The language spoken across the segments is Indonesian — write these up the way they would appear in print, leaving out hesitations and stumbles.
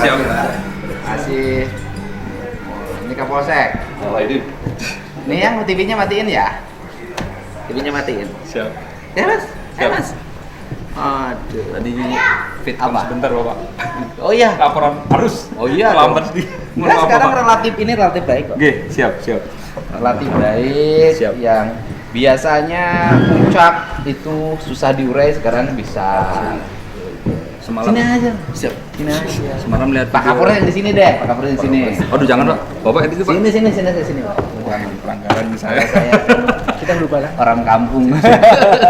Siap. Kasih. Ini Kapolsek. Ini yang TV-nya matiin ya? TV-nya matiin. Siap. Ya mas? Siap. Mas? Aduh. Tadi fit Apa? sebentar Bapak. Oh iya. Laporan arus. Oh iya. Lambat di. Nah, sekarang relatif baik kok. Oke, siap. Relatif baik. Siap. Yang biasanya puncak itu susah diurai, sekarang bisa. Semalam. Sini aja. Siap. Sini aja. Semalam lihat Pak Kapolres di sini deh. Pak Kapolres di sini. Aduh jangan Pak. Bapak itu Pak. Sini Pak. Pelanggaran ini saya. Kita lupa lah. Orang kampung.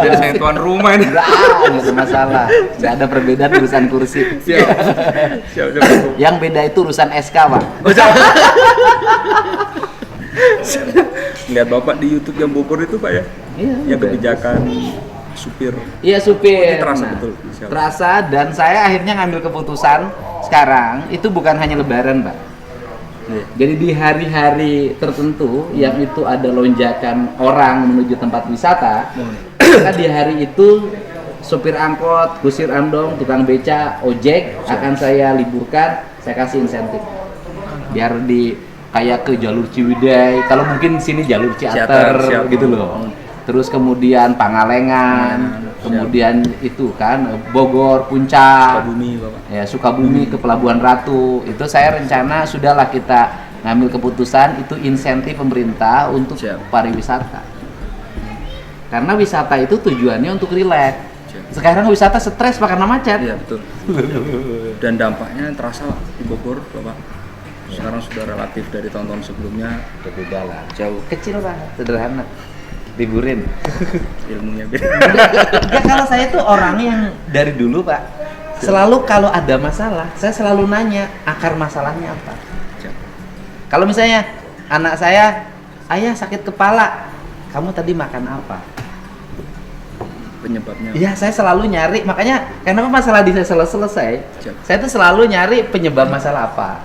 Jadi saya tuan rumah ini. Enggak ada masalah. Enggak ada perbedaan urusan kursi. Siap. Yang beda itu urusan SK, Pak. Lihat Bapak di YouTube yang Bogor itu Pak ya. Iya. Yang kebijakan supir. Iya, supir. Ini terasa Nah, betul. Siap. terasa, dan saya akhirnya ngambil keputusan sekarang itu bukan hanya lebaran, Pak. Iya. Jadi di hari-hari tertentu yang itu ada lonjakan orang menuju tempat wisata, maka di hari itu supir angkot, kusir andong, tukang beca, ojek akan saya liburkan, saya kasih insentif. Biar di kayak ke jalur Ciwidey, kalau mungkin di sini jalur Ciater Siap. gitu loh. Terus kemudian Pangalengan, kemudian itu kan Bogor, Puncak, Sukabumi Bapak. ya Sukabumi ke Pelabuhan Ratu. Itu saya rencana sudahlah kita ngambil keputusan itu insentif pemerintah untuk Siap. pariwisata. Karena wisata itu tujuannya untuk rileks. Siap. Sekarang wisata stres Pak karena macet. Iya betul. Dan dampaknya terasa di Bogor Bapak. Sekarang sudah relatif dari tahun-tahun sebelumnya Berbeda lah, jauh kecil lah, sederhana. Liburin. ilmunya beda. Ya kalau saya tuh orang yang dari dulu Pak, selalu kalau ada masalah, saya selalu nanya akar masalahnya apa. Siap. Kalau misalnya anak saya, ayah sakit kepala, kamu tadi makan apa? Penyebabnya. Iya, saya selalu nyari, makanya kenapa masalah di saya selesai, Siap. saya tuh selalu nyari penyebab masalah apa.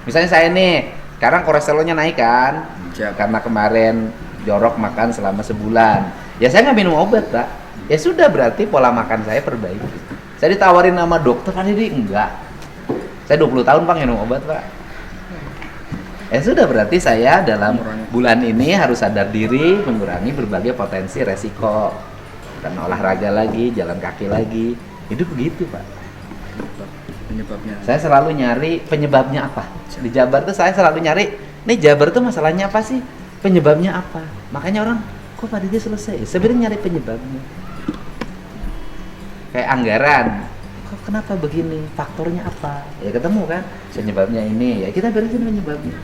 Misalnya saya nih, sekarang kolesterolnya naik kan, Siap. karena kemarin jorok makan selama sebulan. Ya saya nggak minum obat, Pak. Ya sudah, berarti pola makan saya perbaiki. Saya ditawarin sama dokter kan, ini enggak. Saya 20 tahun Pak minum obat, Pak. Ya sudah, berarti saya dalam bulan ini harus sadar diri, mengurangi berbagai potensi resiko. Karena olahraga lagi, jalan kaki lagi. Itu begitu, Pak. Penyebabnya. Saya selalu nyari penyebabnya apa. Di Jabar tuh saya selalu nyari, nih Jabar tuh masalahnya apa sih? Penyebabnya apa? Makanya orang, kok Pak Didi selesai? Sebenarnya nyari penyebabnya. Kayak anggaran, kok kenapa begini? Faktornya apa? Ya ketemu kan? Penyebabnya ini, ya kita beresin penyebabnya.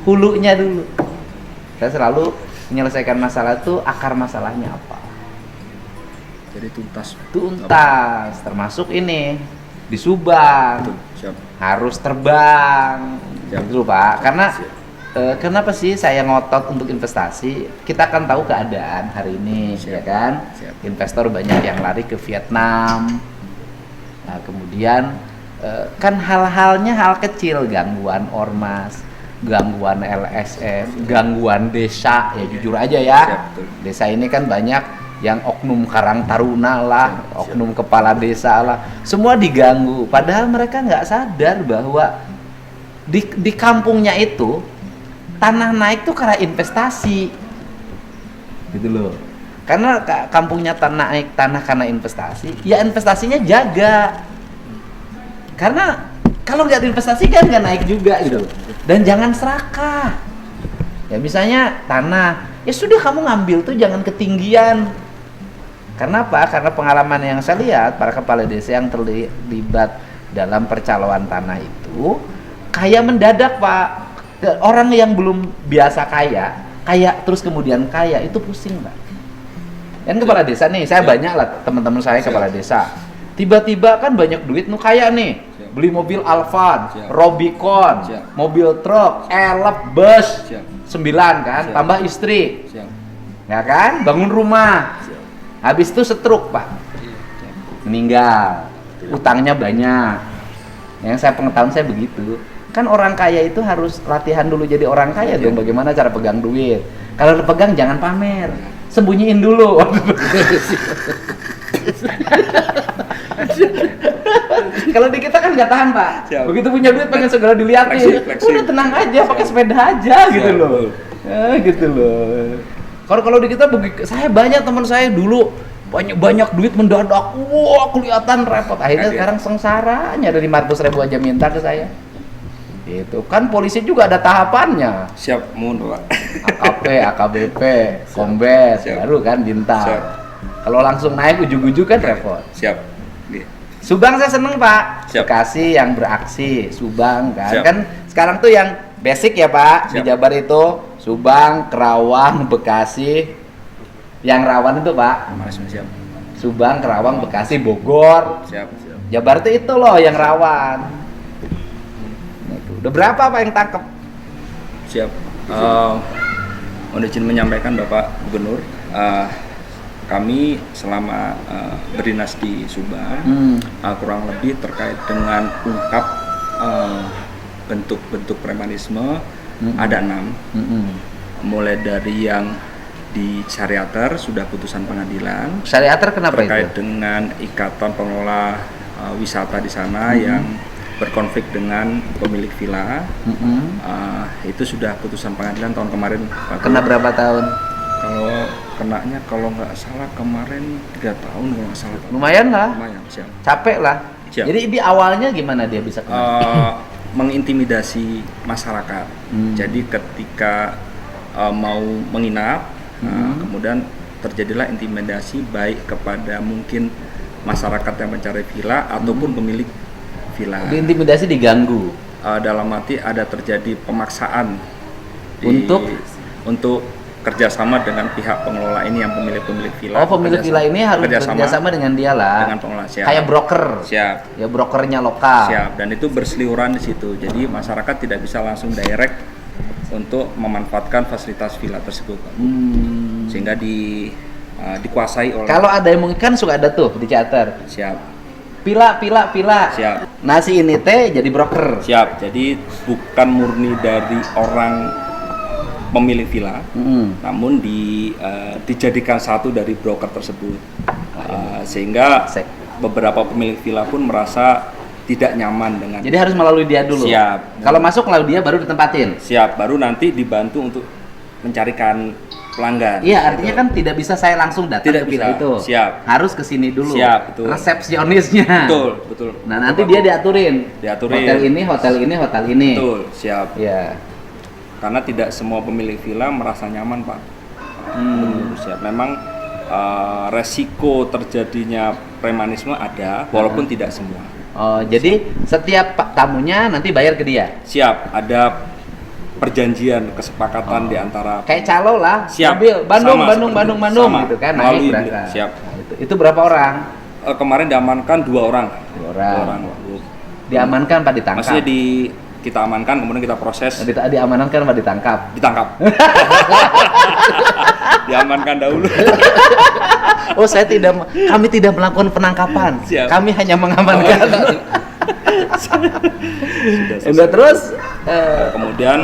Hulunya dulu. Saya selalu menyelesaikan masalah tuh akar masalahnya apa. Jadi tuntas. Tuntas, termasuk ini di Subang. Betul. Siap. Harus terbang. Siap. Gitu Pak, karena Siap. kenapa sih saya ngotot untuk investasi? Kita kan tahu keadaan hari ini, Siap. ya kan? Siap. Investor banyak yang lari ke Vietnam. Nah, kemudian kan hal-halnya hal kecil, gangguan ormas, gangguan LSM, gangguan desa, ya jujur aja ya. Siap, betul. Desa ini kan banyak yang oknum Karang Taruna lah, oknum kepala desa lah, semua diganggu. Padahal mereka nggak sadar bahwa di kampungnya itu tanah naik tuh karena investasi, gitu loh. Karena kampungnya tanah naik tanah karena investasi, ya investasinya jaga. Karena kalau nggak diinvestasi kan nggak naik juga gitu loh. Dan jangan serakah. Ya misalnya tanah, ya sudah kamu ngambil tuh jangan ketinggian. Karena apa? Karena pengalaman yang saya lihat para kepala desa yang terlibat dalam percaloan tanah itu kaya mendadak Pak. Orang yang belum biasa kaya terus kemudian kaya itu pusing Pak. Kan kepala desa nih, saya banyak lah teman-teman saya kepala desa. Tiba-tiba kan banyak duit, nu kaya nih, beli mobil Alphard, Robicon, mobil truk, elep, bus, 9 kan, tambah istri, ya kan, bangun rumah, habis itu stroke Pak, meninggal, utangnya banyak. Yang saya pengetahuan saya begitu. Kan orang kaya itu harus latihan dulu jadi orang kaya dong, bagaimana cara pegang duit. Kalau pegang jangan pamer, sembunyiin dulu. Kalau di kita kan nggak tahan Pak. Siap. Begitu punya duit pengen segera diliatin. Flexing. Udah tenang aja, pakai sepeda aja gitu Siap, loh. betul. Gitu loh. Kalau di kita saya banyak teman saya dulu banyak duit mendadak, wah kelihatan repot. Akhirnya sekarang sengsara, ada 500.000 aja minta ke saya. Itu kan polisi juga ada tahapannya. Siap, mohon Pak. AKP, AKBP, Kombes, Siap. baru kan bintang. Siap. Kalau langsung naik ujung-ujung kan repot. Siap. Iya. Subang saya seneng Pak. Siap. Bekasi yang beraksi, Subang kan. Siap. Kan sekarang tuh yang basic ya Pak. Di Siap. Jabar itu Subang, Kerawang, Bekasi. Yang rawan itu Pak. Siap. Subang, Kerawang, Bekasi, Bogor. Siap. Jabar itu loh yang rawan. Nah, itu. Udah berapa Pak yang tangkep? Siap. Mohon izin menyampaikan Bapak Gubernur, kami selama berdinas di Subang kurang lebih terkait dengan ungkap bentuk-bentuk premanisme ada 6, mulai dari yang di Syariater sudah putusan pengadilan Syariater kenapa terkait itu? dengan ikatan pengelola wisata di sana yang berkonflik dengan pemilik villa. Itu sudah putusan pengadilan tahun kemarin Pak. Kena berapa tahun? Kalau kenanya kalau nggak salah kemarin 3 tahun kalau nggak salah. Lumayan lah. Lumayan, siap. Capek lah. Siap. Jadi di awalnya gimana dia bisa kena? Mengintimidasi masyarakat. Jadi ketika mau menginap, kemudian terjadilah intimidasi baik kepada mungkin masyarakat yang mencari villa ataupun pemilik villa. Diintimidasi, diganggu. Dalam arti ada terjadi pemaksaan untuk kerjasama dengan pihak pengelola ini yang pemilik villa. Oh, pemilik villa ini harus kerjasama dengan dia lah. Dengan pengelola, siap. Kayak broker. Siap. Ya brokernya lokal. Siap. Dan itu berseliweran di situ. Jadi masyarakat tidak bisa langsung direct untuk memanfaatkan fasilitas villa tersebut. Sehingga dikuasai oleh. Kalau ada yang mungkin kan suka ada tuh di charter. Siap. Pila. Siap. Nasi ini teh jadi broker. Siap. Jadi bukan murni dari orang pemilik villa, namun dijadikan satu dari broker tersebut, sehingga beberapa pemilik villa pun merasa tidak nyaman dengan. Jadi harus melalui dia dulu. Siap. Kalau masuk melalui dia baru ditempatin. Siap. Baru nanti dibantu untuk mencarikan pelanggan. Iya, artinya kan tidak bisa saya langsung datang Tidak ke villa bisa. itu. Siap. Harus ke sini dulu. Siap, betul. Resepsionisnya. Betul. Nah, nanti dia diaturin. Diaturin. Hotel ini. Betul, siap. Iya. Karena tidak semua pemilik villa merasa nyaman, Pak. Siap. Memang resiko terjadinya premanisme ada, walaupun tidak semua. Oh, jadi setiap tamunya nanti bayar ke dia. Siap, ada perjanjian kesepakatan di antara Kayak calo lah. Siap. Mobil Bandung Sama, seperti itu. Sama. gitu kan, naik Melalui berangkat. siap. Nah, itu berapa orang? Kemarin diamankan 2 orang. 2 orang. Bu. Diamankan Pak, ditangkap. Maksudnya kita amankan, kemudian kita proses. Diamankan Pak, ditangkap. Diamankan dahulu. Oh, kami tidak melakukan penangkapan. Siap. Kami hanya mengamankan. Sudah terus kemudian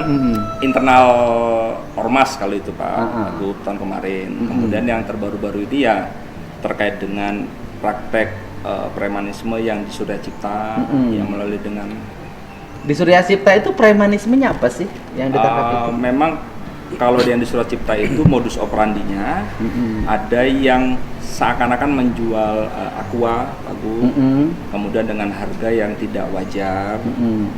internal ormas kalau itu Pak, Gub tahun kemarin. Kemudian yang terbaru-baru ini ya terkait dengan praktek premanisme yang di Surya Cipta yang melalui dengan di Surya Cipta itu premanismenya apa sih yang ditangkap itu? Memang kalau yang di Surya Cipta itu modus operandinya ada yang seakan-akan menjual aqua, kemudian dengan harga yang tidak wajar.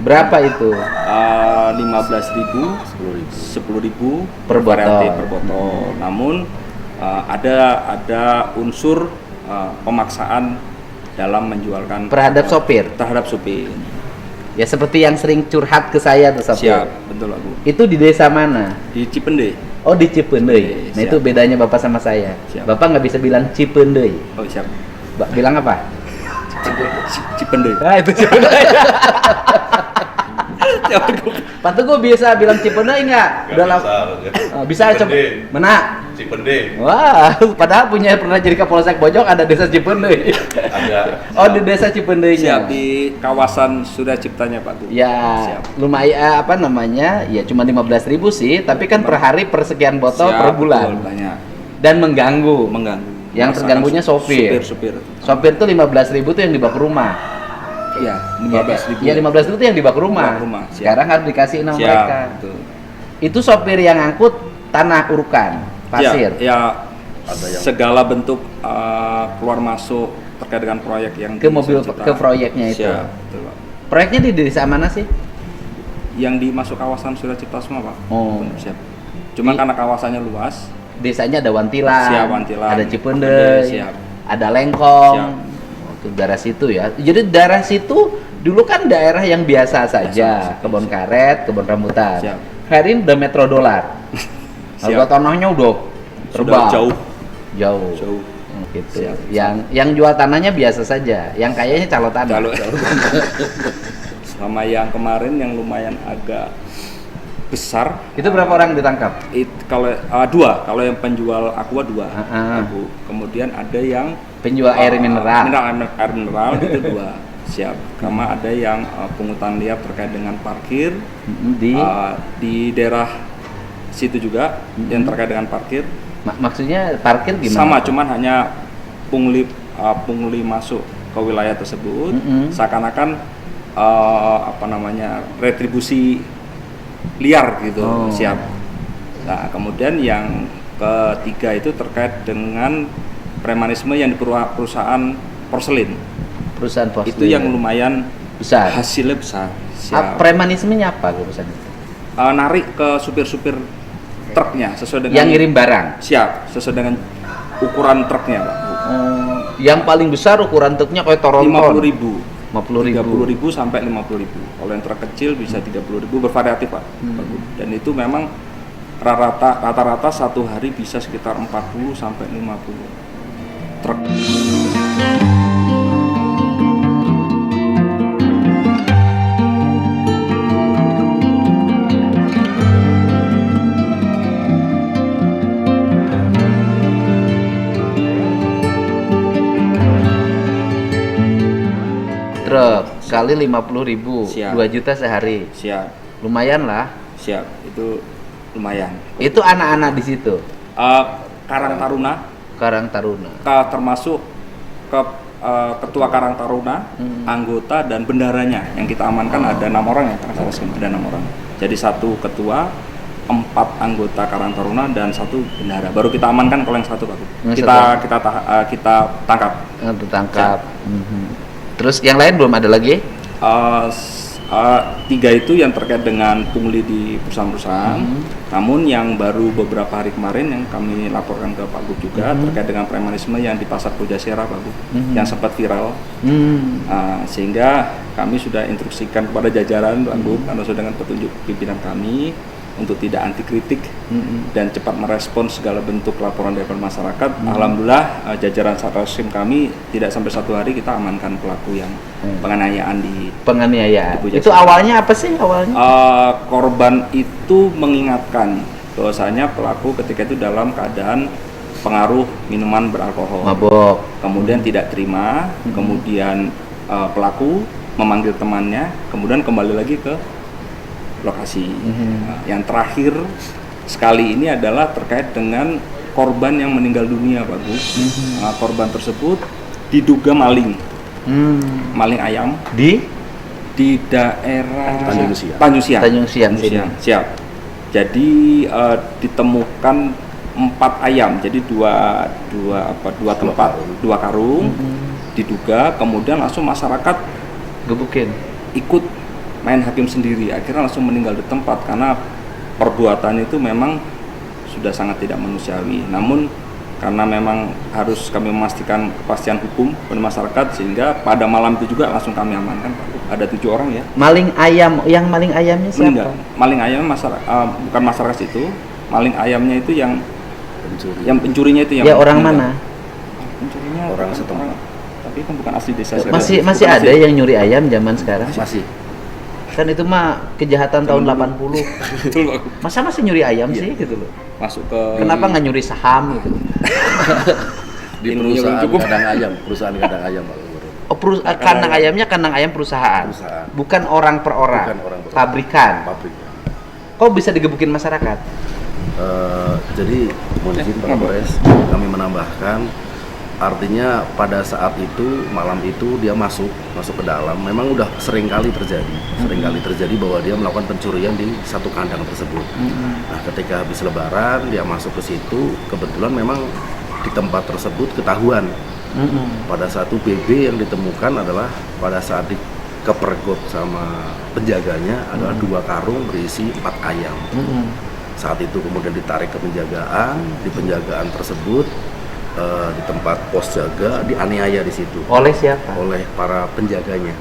Berapa itu? 15.000, 10.000 per botol. Namun ada unsur pemaksaan dalam menjualkan terhadap sopir. Ya seperti yang sering curhat ke saya tuh sopir. Siap, betul Aku. Itu di desa mana? Di Cipendei. Oh, di Cipendei. Nah, itu bedanya Bapak sama saya. Siap. Bapak nggak bisa bilang Cipendei. Oh, siap. Bilang apa? Cipendei. Nah, itu Cipendei. Pak Teguh bisa bilang Cipendei nggak? Udah bisa coba. Mana? Cipendei. Wah, padahal pernah jadi Kapolsek Bojong ada desa Cipendei. Ada. Oh, di desa Cipendeinya. Siap, di kawasan Surya Ciptanya Pak Teguh. Ya, lumayan Ya cuma 15.000 sih, tapi kan per hari per sekian botol Siap, per bulan. Betul, banyak. Dan mengganggu. Yang Terganggunya sopir. Sopir. Sopir tuh 15.000 tuh yang dibawa ke rumah. Ya, 15.000. Ya 15.000 itu yang dibawa ke rumah. Bawa ke rumah, siap. Sekarang harus dikasih sama Siap, mereka. betul. Itu sopir yang ngangkut tanah urukan, pasir. Ya, Ada yang- segala bentuk keluar masuk terkait dengan proyek yang Ke mobil, Suracita. ke proyeknya itu. Siap, betul, Pak. Proyeknya di desa mana sih? Yang dimasuk kawasan Suracita semua, Pak. Oh. Siap. Cuma karena kawasannya luas, Desanya ada Wantilan, Siap, Wantilan. ada Cipendei, Siap. ada Lengkong. Siap. Itu daerah situ ya. Jadi daerah situ dulu kan daerah yang biasa saja, Biasa, kebun siap. karet, kebun rambutan. Siap. Hari ini udah metrodolar. Harga Siap. tanahnya udah terbang. sudah jauh. Jauh. Gitu. Siap. Yang jual tanahnya biasa saja, yang kayaknya calo tanah. Kalau sama yang kemarin yang lumayan agak besar, Itu berapa orang ditangkap? kalau kalau yang penjual aqua 2, Aku. Kemudian ada yang Penjual air mineral. air mineral itu 2. Siap. Karena ada yang pungutan liar terkait dengan parkir Di di daerah situ juga yang terkait dengan parkir. maksudnya parkir gimana? Sama, cuman hanya pungli masuk ke wilayah tersebut, seakan-akan retribusi liar gitu. Oh. Siap. Nah, kemudian yang ketiga itu terkait dengan premanisme yang di perusahaan porselin. Perusahaan pos Itu yang lumayan besar. hasilnya besar. Siap. Premanismenya apa perusahaan itu? Narik ke supir-supir truknya sesuai dengan Yang ngirim barang. Siap, sesuai dengan ukuran truknya, Pak. Yang paling besar ukuran truknya kayak Toronton. 50.000. 50.000 sampai 50.000. Kalau yang truk kecil bisa 30.000, bervariatif, Pak. Dan itu memang rata-rata satu hari bisa sekitar 40 sampai 50 truk. Truk kali 50.000, Siap. 2 juta sehari. Siap, Lumayan lah. siap. Itu lumayan. Itu anak-anak di situ. Karang Taruna Karang Taruna. termasuk ketua Karang Taruna, anggota dan bendaranya yang kita amankan ada 6 orang ya, ada 6 orang. Jadi 1 ketua, 4 anggota Karang Taruna dan 1 bendara. Baru kita amankan kalau yang 1, Pak. Kita tangkap. Tertangkap. Terus yang lain belum ada lagi? 3 itu yang terkait dengan pungli di perusahaan-perusahaan. Namun yang baru beberapa hari kemarin yang kami laporkan ke Pak Gub juga terkait dengan premanisme yang di Pasar Pujasera, Pak Gub, yang sempat viral. Sehingga kami sudah instruksikan kepada jajaran Pak Gub karena sudah dengan petunjuk pimpinan kami untuk tidak anti kritik dan cepat merespon segala bentuk laporan dari masyarakat. Alhamdulillah jajaran Satreskrim kami tidak sampai 1 hari kita amankan pelaku yang penganiayaan di Penganiayaan. Ibu Itu Jasa. awalnya apa sih awalnya? Korban itu mengingatkan bahwasanya pelaku ketika itu dalam keadaan pengaruh minuman beralkohol, Mabok. kemudian tidak terima, kemudian pelaku memanggil temannya, kemudian kembali lagi ke lokasi. Yang terakhir sekali ini adalah terkait dengan korban yang meninggal dunia, Pak Gus. Korban tersebut diduga maling, maling ayam Di di daerah Tanjung Siang. Tanjung Siang sini. Siap. Jadi ditemukan 4 ayam, jadi dua tempat, 2 karung, diduga. Kemudian langsung masyarakat Gebukin. ikut main hakim sendiri, akhirnya langsung meninggal di tempat karena perbuatan itu memang sudah sangat tidak manusiawi. Namun karena memang harus kami memastikan kepastian hukum pada masyarakat, sehingga pada malam itu juga langsung kami amankan, Pak. Ada 7 orang ya. Maling ayam, yang maling ayamnya siapa? Meninggal. Maling ayam bukan masyarakat itu, maling ayamnya itu yang pencurinya itu yang Ya orang meninggal. mana? Pencurinya Orang setempat. tapi kan bukan asli desa. Masih ada yang nyuri ayam zaman sekarang? Masih. Kan itu mah kejahatan tahun 80. Betul, Pak. Masa masih nyuri ayam sih gitu loh. Masuk ke Kenapa nggak nyuri saham gitu? Di Ilmunya perusahaan belum cukup. kandang ayam, perusahaan kandang ayam, Pak Gubernur. Oh, kandang ayamnya kandang ayam perusahaan. Bukan orang per orang. Bukan orang per orang. Pabrikan. Pabrik. Kok bisa digebukin masyarakat? Jadi mohon izin Pak Kapolres, kami menambahkan Artinya pada saat itu, malam itu dia masuk ke dalam. Memang udah sering kali terjadi bahwa dia melakukan pencurian di satu kandang tersebut. Nah, ketika habis Lebaran dia masuk ke situ, kebetulan memang di tempat tersebut ketahuan. Pada saat itu BB yang ditemukan adalah pada saat dikepergok sama penjaganya adalah 2 karung berisi 4 ayam. Saat itu kemudian ditarik ke penjagaan, di penjagaan tersebut di tempat pos jaga dianiaya di situ. Oleh siapa? Oleh para penjaganya.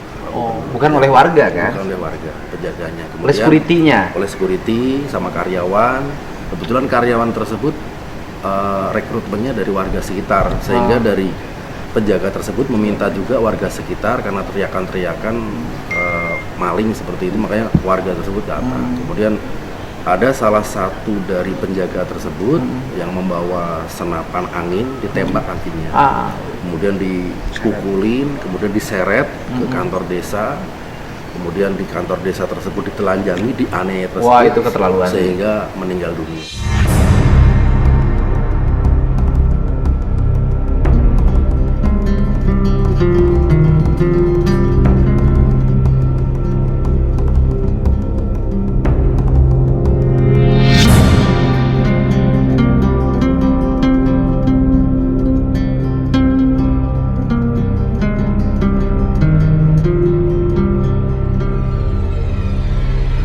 Bukan oleh warga kan? Bukan oleh warga, penjaganya. Kemudian, oleh security-nya? Oleh security sama karyawan. Kebetulan karyawan tersebut rekrutmennya dari warga sekitar, sehingga dari penjaga tersebut meminta juga warga sekitar karena teriakan-teriakan maling seperti itu, makanya warga tersebut datang. Kemudian ada salah satu dari penjaga tersebut yang membawa senapan angin, ditembak kakinya, kemudian dipukulin, kemudian diseret ke kantor desa, kemudian di kantor desa tersebut ditelanjangi, dianiaya tersebut. Wah, itu keterlaluan. Sehingga meninggal dunia.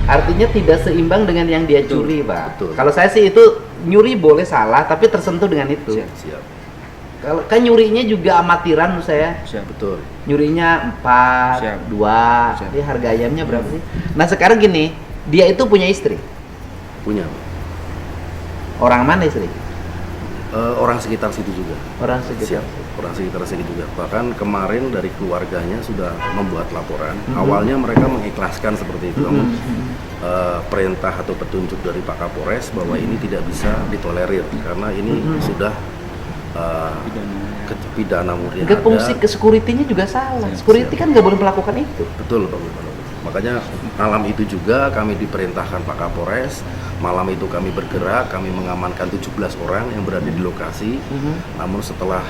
Artinya tidak seimbang dengan yang dia curi, Pak. Betul. Kalau saya sih itu nyuri boleh salah, tapi tersentuh dengan itu. Siap. Kalau kan nyurinya juga amatiran menurut saya. Betul. Nyurinya 4, 2, dia harga ayamnya berapa sih? Nah sekarang gini, dia itu punya istri. Punya. Orang mana istri? Orang sekitar situ juga. Orang sekitar. Siap. Orang sekitar situ juga. Bahkan kemarin dari keluarganya sudah membuat laporan. Awalnya mereka mengikhlaskan seperti itu, namun perintah atau petunjuk dari Pak Kapolres bahwa ini tidak bisa ditolerir karena ini sudah pidana murni. Juga fungsi ke security-nya juga salah. Security kan nggak boleh melakukan itu. Betul, Pak Gubernur. Makanya malam itu juga kami diperintahkan Pak Kapolres, malam itu kami bergerak, kami mengamankan 17 orang yang berada di lokasi. Namun setelah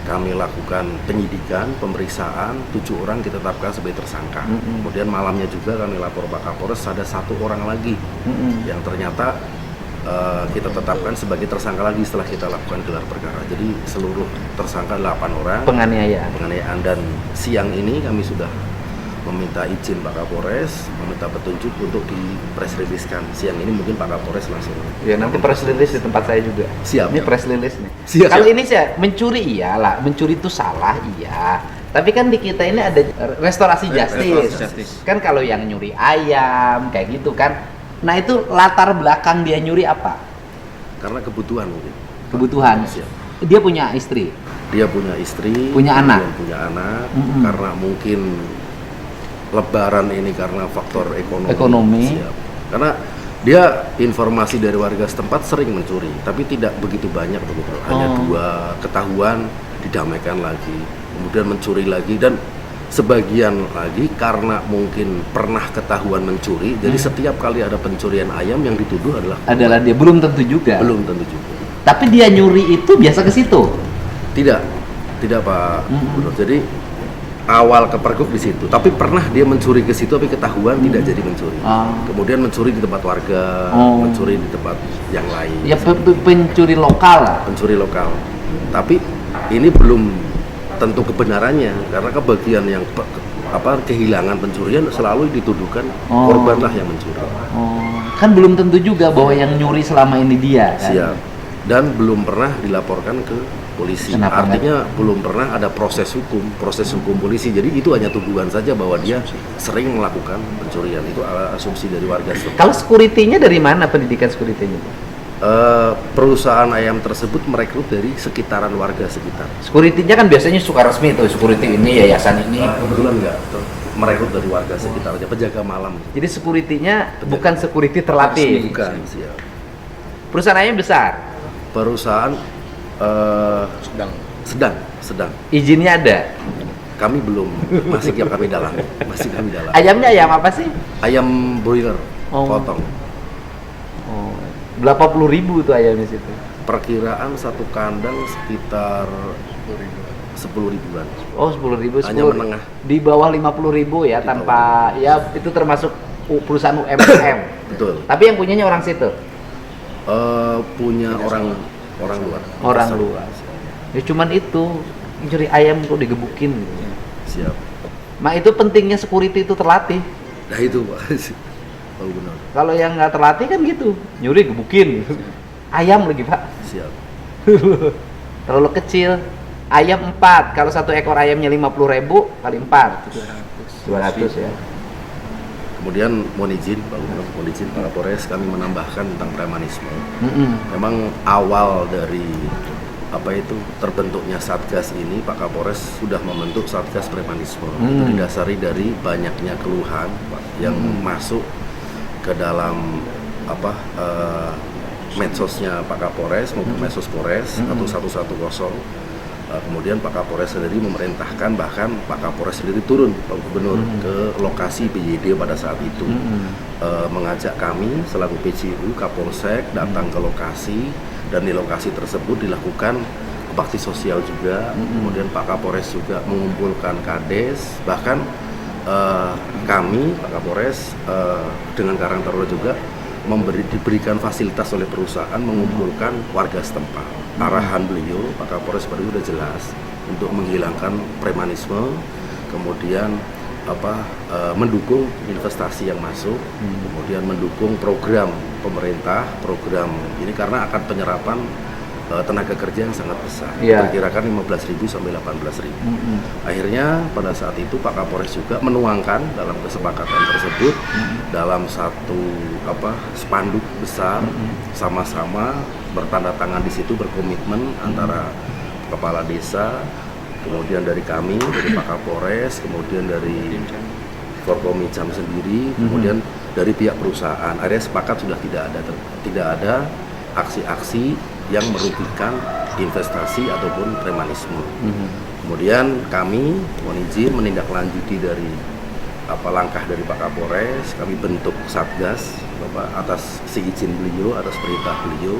kami lakukan penyidikan, pemeriksaan, 7 orang ditetapkan sebagai tersangka. Kemudian malamnya juga kami lapor Pak Kapolres ada 1 orang lagi yang ternyata kita tetapkan sebagai tersangka lagi setelah kita lakukan gelar perkara. Jadi seluruh tersangka 8 orang penganiayaan, dan siang ini kami sudah meminta izin Pak Kapolres, meminta petunjuk untuk di press release-kan. Siang ini mungkin Pak Kapolres langsung. Ya nanti press release di tempat saya juga. Siap. Ini press release nih. Siap. Kalau ini saya mencuri iyalah, mencuri itu salah iya. Tapi kan di kita ini ada restorasi justice. Kan kalau yang nyuri ayam kayak gitu kan. Nah itu latar belakang dia nyuri apa? Karena kebutuhan mungkin. Kebutuhan. Siap. Dia punya istri. Dia punya istri. Punya anak. Punya anak. Karena mungkin Lebaran ini karena faktor ekonomi. Siap. Karena dia informasi dari warga setempat sering mencuri, tapi tidak begitu banyak begitu. Hanya 2 ketahuan, didamaikan lagi, kemudian mencuri lagi, dan sebagian lagi karena mungkin pernah ketahuan mencuri, jadi setiap kali ada pencurian ayam yang dituduh adalah dia. Belum tentu juga. Tapi dia nyuri itu biasa ke situ? Tidak Pak Gubernur. Jadi awal kepergok di situ, tapi pernah dia mencuri ke situ tapi ketahuan tidak jadi mencuri. Kemudian mencuri di tempat warga, mencuri di tempat yang lain. Ya pencuri lokal lah. Pencuri lokal. Tapi ini belum tentu kebenarannya karena kebagian yang kehilangan pencurian selalu dituduhkan korbanlah yang mencuri. Kan belum tentu juga bahwa yang nyuri selama ini dia kan. Siap. Dan belum pernah dilaporkan ke polisi. Kenapa Artinya belum pernah ada proses hukum polisi. Jadi itu hanya tuduhan saja bahwa dia sering melakukan pencurian. Itu asumsi dari warga setempat. Kalau security-nya dari mana pendidikan security-nya? Perusahaan ayam tersebut merekrut dari sekitaran warga sekitar. Security-nya kan biasanya suka resmi tuh, security ini, yayasan ini. Kebetulan enggak, merekrut dari warga sekitarnya, penjaga malam. Jadi security-nya bukan security terlatih. Bukan, siap. Perusahaan ayam besar. Perusahaan sedang. Izinnya ada. Kami belum, masih kami dalam. Ayamnya ayam apa sih? Ayam broiler, potong. Berapa puluh ribu tuh ayamnya situ? Perkiraan satu kandang sekitar 10 ribuan. Oh, 10.000, Hanya menengah. Di bawah 50.000 ya, tanpa ya itu termasuk perusahaan UMKM. Betul. Tapi yang punyanya orang situ. Punya orang luar. Orang luar. Ya cuman itu nyuri ayam kok digebukin gitu. Siap. Itu pentingnya security itu terlatih. Nah itu Pak. Oh benar. Kalau yang nggak terlatih kan gitu, nyuri gebukin. Ayam lagi Pak. Siap. Terlalu kecil. Ayam 4, kalau satu ekor ayamnya 50.000 kali 4 200 ya. Kemudian mohon izin Pak Kapolres, kami menambahkan tentang premanisme. Memang awal dari terbentuknya Satgas ini, Pak Kapolres sudah membentuk Satgas Premanisme. Itu didasari dari banyaknya keluhan Pak, yang masuk ke dalam medsosnya Pak Kapolres maupun medsos Polres atau 110. Kemudian Pak Kapolres sendiri memerintahkan, bahkan Pak Kapolres sendiri turun, Pak Gubernur, ke lokasi PJD pada saat itu, mengajak kami selaku PJU, Kapolsek datang ke lokasi, dan di lokasi tersebut dilakukan bakti sosial juga. Kemudian Pak Kapolres juga mengumpulkan Kades, bahkan kami Pak Kapolres dengan Karang Taruna juga diberikan fasilitas oleh perusahaan mengumpulkan warga setempat. Arahan beliau Pak Kapolres pada sudah jelas untuk menghilangkan premanisme, kemudian mendukung investasi yang masuk, kemudian mendukung program pemerintah, program ini karena akan penyerapan tenaga kerja yang sangat besar, diperkirakan 15.000 sampai 18.000. Akhirnya pada saat itu Pak Kapolres juga menuangkan dalam kesepakatan tersebut dalam satu spanduk besar, sama-sama bertanda tangan di situ, berkomitmen antara kepala desa, kemudian dari kami, dari Pak Kapolres, kemudian dari Forkomijam sendiri, kemudian dari pihak perusahaan. Akhirnya sepakat sudah tidak ada aksi-aksi yang merugikan investasi ataupun premanisme. Kemudian kami mohon izin menindaklanjuti dari langkah dari Pak Kapolres, kami bentuk Satgas atas izin beliau, atas perintah beliau.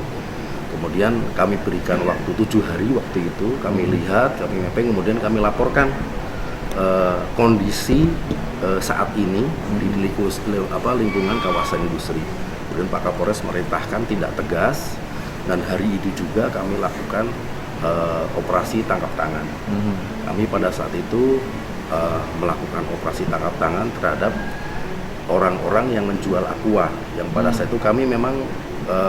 Kemudian kami berikan waktu 7 hari, waktu itu kami lihat, kami mapping, kemudian kami laporkan kondisi saat ini di lingkungan kawasan industri. Kemudian Pak Kapolres merintahkan tindak tegas, dan hari itu juga kami lakukan operasi tangkap tangan. Kami pada saat itu melakukan operasi tangkap tangan terhadap orang-orang yang menjual aqua, yang pada saat itu kami memang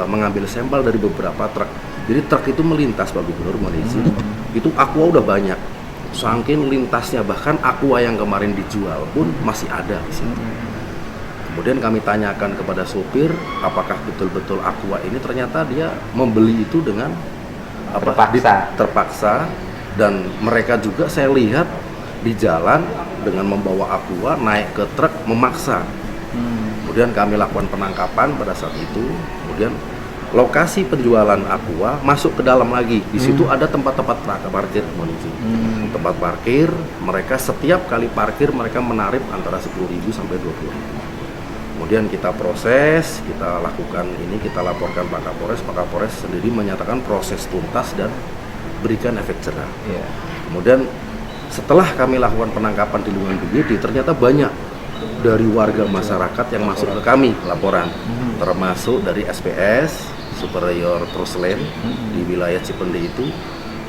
mengambil sampel dari beberapa truk. Jadi truk itu melintas Pak Gubernur, mohon izin, itu aqua udah banyak, saking lintasnya, bahkan aqua yang kemarin dijual pun masih ada di situ. Kemudian kami tanyakan kepada sopir, apakah betul-betul aqua ini, ternyata dia membeli itu dengan terpaksa, dan mereka juga saya lihat di jalan dengan membawa aqua naik ke truk memaksa. Kemudian kami lakukan penangkapan pada saat itu. Kemudian lokasi penjualan aqua masuk ke dalam lagi. Di situ ada tempat-tempat parkir, tempat parkir. Mereka setiap kali parkir mereka menarik antara 10.000 sampai 20.000. Kemudian kita proses, kita lakukan ini, kita laporkan Pak Kapolres. Pak Kapolres sendiri menyatakan proses tuntas dan berikan efek jerah. Kemudian setelah kami lakukan penangkapan di lingkungan BGD, ternyata banyak dari warga masyarakat yang masuk ke kami laporan, termasuk dari SPS Superior Proslen di wilayah Cipende itu.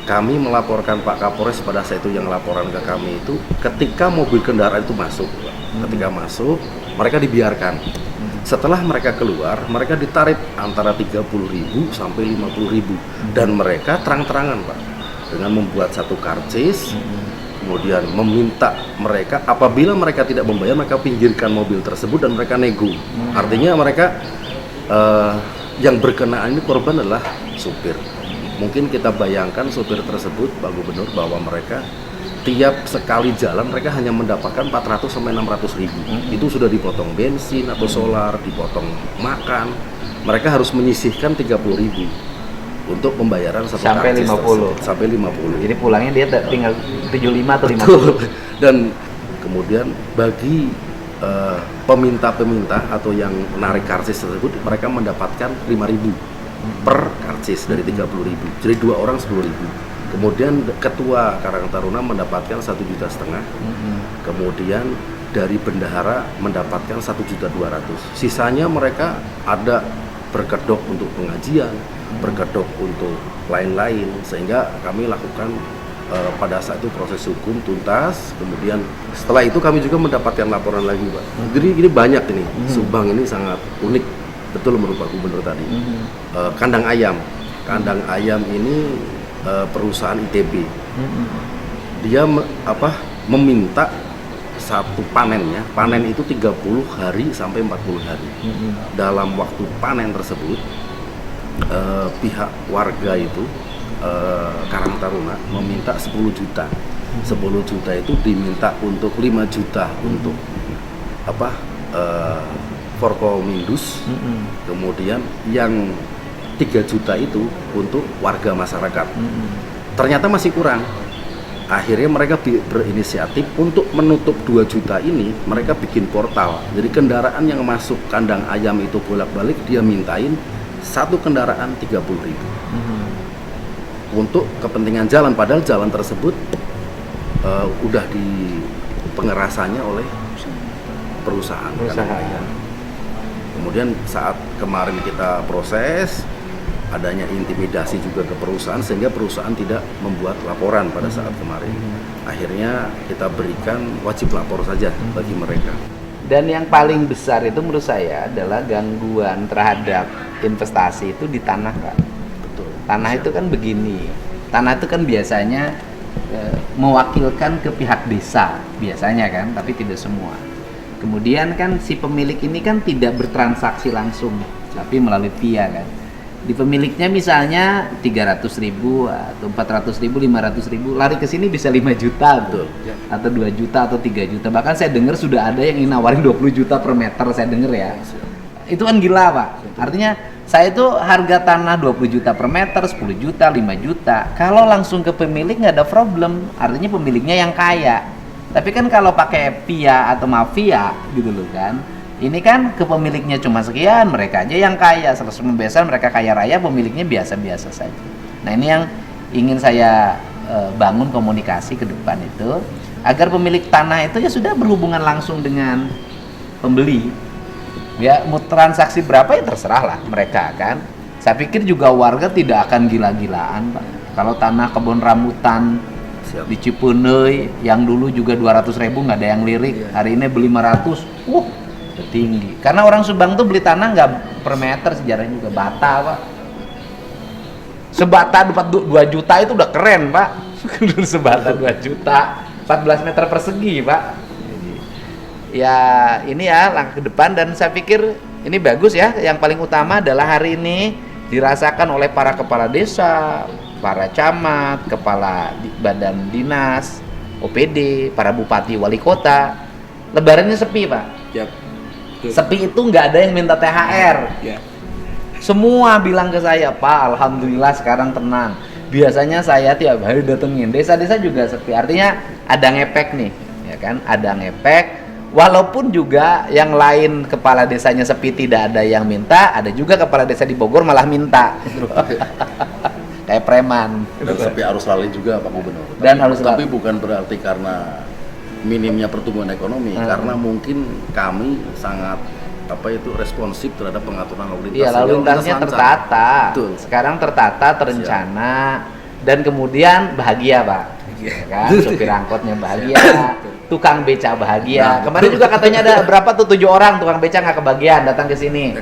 Kami melaporkan Pak Kapolres pada saat itu, yang laporan ke kami itu ketika mobil kendaraan itu masuk, ketika masuk mereka dibiarkan. Setelah mereka keluar, mereka ditarik antara 30.000 sampai 50.000, dan mereka terang-terangan Pak, dengan membuat satu karcis. Kemudian meminta mereka, apabila mereka tidak membayar, mereka pinggirkan mobil tersebut dan mereka nego. Artinya mereka yang berkenaan ini korban adalah supir. Mungkin kita bayangkan supir tersebut Pak Gubernur, bahwa mereka tiap sekali jalan mereka hanya mendapatkan 400 sampai 600.000. Itu sudah dipotong bensin atau solar, dipotong makan. Mereka harus menyisihkan 30.000 untuk pembayaran satu sampai 50. Sampai 50. Jadi pulangnya dia tinggal 75 atau 50. Betul. Dan kemudian bagi peminta-peminta atau yang menarik karcis tersebut, mereka mendapatkan 5.000 per karcis dari 30.000. Jadi 2 orang 10.000. Kemudian Ketua Karang Taruna mendapatkan 1,5 juta. Kemudian dari bendahara mendapatkan 1,2 juta. Sisanya mereka ada berkedok untuk pengajian, berkedok untuk lain-lain, sehingga kami lakukan pada saat itu proses hukum tuntas. Kemudian setelah itu kami juga mendapatkan laporan lagi, Pak. Jadi ini banyak ini. Subang ini sangat unik, betul menurut Pak Gubernur tadi. Kandang ayam ini perusahaan ITB. Dia meminta satu panennya, panen itu 30 hari sampai 40 hari. Dalam waktu panen tersebut, pihak warga itu Karang Taruna meminta 10 juta. 10 juta itu diminta untuk 5 juta untuk Forkomindus. Kemudian yang 3 juta itu untuk warga masyarakat. Ternyata masih kurang. Akhirnya mereka berinisiatif untuk menutup 2 juta ini, mereka bikin portal. Jadi kendaraan yang masuk kandang ayam itu bolak-balik dia mintain satu kendaraan 30.000. Untuk kepentingan jalan, padahal jalan tersebut udah di pengerasannya oleh perusahaan. Kemudian saat kemarin kita proses, adanya intimidasi juga ke perusahaan sehingga perusahaan tidak membuat laporan pada saat kemarin. Akhirnya kita berikan wajib lapor saja bagi mereka. Dan yang paling besar itu menurut saya adalah gangguan terhadap investasi itu di tanah, Pak. Betul. Tanah itu kan begini. Tanah itu kan biasanya mewakilkan ke pihak desa biasanya kan, tapi tidak semua. Kemudian kan si pemilik ini kan tidak bertransaksi langsung, tapi melalui via kan. Di pemiliknya misalnya 300.000 atau 400.000, 500.000, lari ke sini bisa 5 juta betul, atau 2 juta atau 3 juta. Bahkan saya dengar sudah ada yang ingin nawarin 20 juta per meter, saya dengar ya. Itu kan gila, Pak. Artinya saya itu harga tanah 20 juta per meter, 10 juta, 5 juta. Kalau langsung ke pemilik nggak ada problem, artinya pemiliknya yang kaya. Tapi kan kalau pakai via atau mafia gitu loh kan, ini kan ke pemiliknya cuma sekian, mereka aja yang kaya, selesai membesan mereka kaya raya, pemiliknya biasa-biasa saja. Nah ini yang ingin saya bangun komunikasi ke depan itu, agar pemilik tanah itu ya sudah berhubungan langsung dengan pembeli. Ya mau transaksi berapa ya terserah lah mereka kan. Saya pikir juga warga tidak akan gila-gilaan, Pak. Kalau tanah kebun rambutan di Cipuneuy yang dulu juga 200.000 nggak ada yang lirik, hari ini beli 500, tinggi. Karena orang Subang tuh beli tanah nggak per meter, sejarahnya juga bata, Pak. Sebata dapat 2 juta itu udah keren, Pak. Sebata 2 juta, 14 meter persegi, Pak. Ya ini ya langkah ke depan, dan saya pikir ini bagus ya. Yang paling utama adalah hari ini dirasakan oleh para kepala desa, para camat, kepala badan dinas, OPD, para bupati, wali kota. Lebarannya sepi, Pak. Yap. Sepi itu nggak ada yang minta THR. Ya. Semua bilang ke saya, Pak, alhamdulillah sekarang tenang. Biasanya saya tiap hari datengin, desa-desa juga sepi. Artinya ada ngepek nih, ya kan? Ada ngepek. Walaupun juga yang lain kepala desanya sepi tidak ada yang minta, ada juga kepala desa di Bogor malah minta. Kayak preman. Dan sepi arus lalu juga, Pak Gubernur. Dan arus lalu. Tapi bukan berarti karena minimnya pertumbuhan ekonomi, karena mungkin kami sangat responsif terhadap pengaturan lalu lintas. Iya, lalu lintasnya tertata. Betul. Sekarang tertata, terencana, dan kemudian bahagia, Pak. Ya kan? Supir angkotnya bahagia, tukang beca bahagia. Kemarin juga katanya ada berapa tuh 7 orang tukang beca nggak kebagian datang ke sini.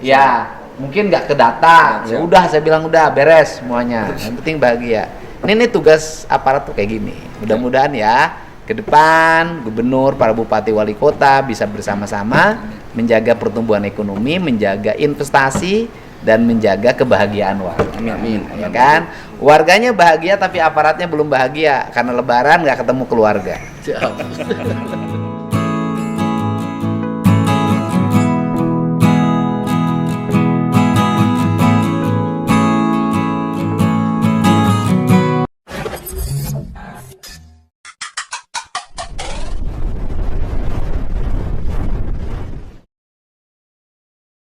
Ya, mungkin nggak kedata. Ya udah, saya bilang udah beres semuanya. Yang penting bahagia. Ini tugas aparat tuh kayak gini. Mudah-mudahan ya ke depan gubernur, para bupati, wali kota bisa bersama-sama menjaga pertumbuhan ekonomi, menjaga investasi, dan menjaga kebahagiaan warga. Amin. Ya kan? Warganya bahagia tapi aparatnya belum bahagia karena lebaran nggak ketemu keluarga. Siap.